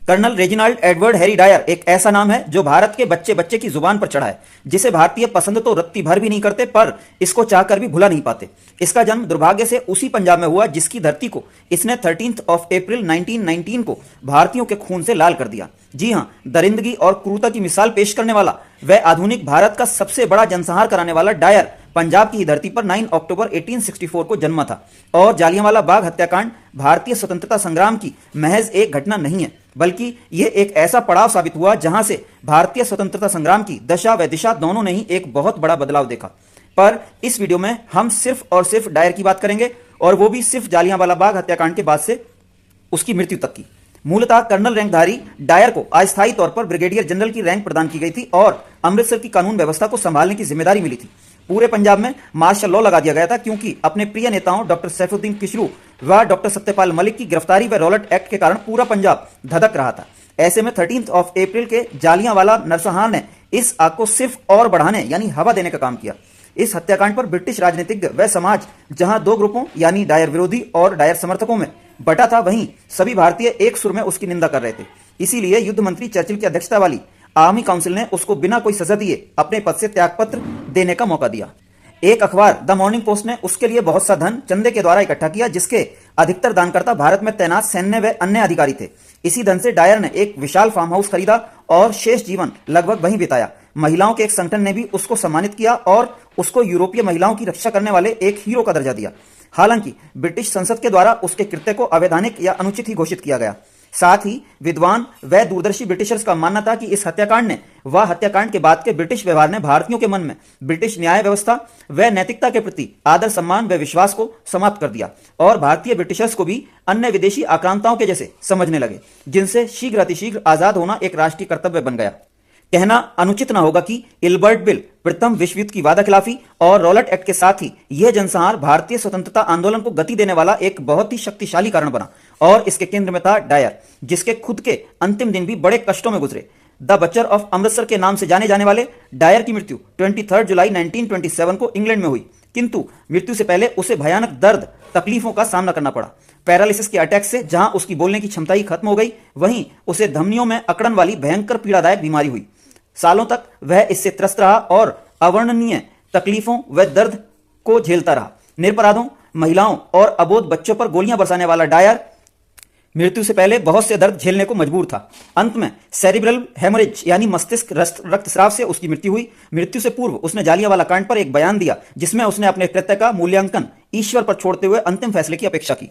Colonel Reginald Edward Harry Dyer एक ऐसा नाम है जो भारत के बच्चे बच्चे की जुबान पर चढ़ा है, जिसे भारतीय पसंद तो रत्ती भर भी नहीं करते, पर इसको चाहकर भी भुला नहीं पाते। इसका जन्म दुर्भाग्य से उसी पंजाब में हुआ जिसकी धरती को इसने 13 अप्रैल 1919 को भारतीयों के खून से लाल कर दिया। जी हां, दरिंदगी और क्रूरता की मिसाल पेश करने वाला वह आधुनिक भारत का सबसे बड़ा जनसंहार कराने वाला डायर पंजाब की ही धरती पर 9 अक्टूबर 1864 को जन्मा था। और जालियांवाला बाग हत्याकांड भारतीय स्वतंत्रता संग्राम की महज एक घटना नहीं है, बल्कि यह एक ऐसा पड़ाव साबित हुआ जहां से भारतीय स्वतंत्रता संग्राम की दशा व दिशा दोनों ने ही एक बहुत बड़ा बदलाव देखा। पर इस वीडियो में हम सिर्फ और सिर्फ डायर की बात करेंगे, और वो भी सिर्फ जालियांवाला बाग हत्याकांड के बाद से उसकी मृत्यु तक की। मूलतः कर्नल रैंकधारी डायर को अस्थायी तौर पर ब्रिगेडियर जनरल की रैंक प्रदान की गई थी और अमृतसर की कानून व्यवस्था को संभालने की जिम्मेदारी मिली थी। पूरे पंजाब में मार्शल लॉ लगा दिया गया था, क्योंकि अपने प्रिय नेताओं डॉक्टर सैफुद्दीन किचलू व डॉक्टर सत्यपाल मलिक की गिरफ्तारी व रॉलेट एक्ट के कारण पूरा पंजाब धधक रहा था। ऐसे में 13 अप्रैल के जालियांवाला नरसंहार ने इस आग को सिर्फ और बढ़ाने यानी हवा देने का काम किया। इस हत्याकांड पर ब्रिटिश राजनीतिज्ञ व समाज जहां दो ग्रुपों यानी डायर विरोधी और डायर समर्थकों में बटा था, वहीं सभी भारतीय एक सुर में उसकी निंदा कर रहे थे। इसीलिए युद्ध मंत्री चर्चिल की अध्यक्षता वाली आर्मी काउंसिल ने उसको बिना कोई सजा दिए अपने पद से त्यागपत्र देने का मौका दिया। एक अखबार द मॉर्निंग पोस्ट ने उसके लिए बहुत सा धन चंदे के द्वारा इकट्ठा किया, जिसके अधिकतर दानकर्ता भारत में तैनात सैन्य व अन्य अधिकारी थे। इसी धन से डायर ने एक विशाल फार्म हाउस खरीदा और शेष जीवन लगभग वहीं बिताया। महिलाओं के एक संगठन ने भी उसको सम्मानित किया और उसको यूरोपीय महिलाओं की रक्षा करने वाले एक हीरो का दर्जा दिया। हालांकि ब्रिटिश संसद के द्वारा उसके कृत्य को अवैधानिक या अनुचित ही घोषित किया गया। साथ ही विद्वान व दूरदर्शी ब्रिटिशर्स का मानना था कि इस हत्याकांड ने व हत्याकांड के बाद के ब्रिटिश व्यवहार ने भारतीयों के मन में ब्रिटिश न्याय व्यवस्था व नैतिकता के प्रति आदर सम्मान व विश्वास को समाप्त कर दिया, और भारतीय ब्रिटिशर्स को भी अन्य विदेशी आक्रांताओं के जैसे समझने लगे, जिनसे शीघ्र अतिशीघ्र आजाद होना एक राष्ट्रीय कर्तव्य बन गया। कहना अनुचित न होगा कि इल्बर्ट बिल, प्रथम विश्व युद्ध की वादाखिलाफी और रॉलेट एक्ट के साथ ही यह जनसंहार भारतीय स्वतंत्रता आंदोलन को गति देने वाला एक बहुत ही शक्तिशाली कारण बना, और इसके केंद्र में था डायर, जिसके खुद के अंतिम दिन भी बड़े कष्टों में गुजरे। द बचर ऑफ अमृतसर के नाम से जाने जाने वाले डायर की मृत्यु 23 जुलाई 1927 को इंग्लैंड में हुई, किंतु मृत्यु से पहले उसे भयानक दर्द तकलीफों का सामना करना पड़ा। पैरालिसिस के अटैक से जहां उसकी बोलने की क्षमता ही खत्म हो गई, वहीं उसे धमनियों में अकड़न वाली भयंकर पीड़ादायक बीमारी हुई। सालों तक वह इससे त्रस्त रहा और अवर्णनीय तकलीफों व दर्द को झेलता रहा। निरपराधों, महिलाओं और अबोध बच्चों पर गोलियां बरसाने वाला डायर मृत्यु से पहले बहुत से दर्द झेलने को मजबूर था। अंत में सेरिब्रल हेमोरेज यानी मस्तिष्क रक्तस्राव से उसकी मृत्यु हुई। मृत्यु से पूर्व उसने जालियांवाला कांड पर एक बयान दिया, जिसमें उसने अपने कृत्य का मूल्यांकन ईश्वर पर छोड़ते हुए अंतिम फैसले की अपेक्षा की।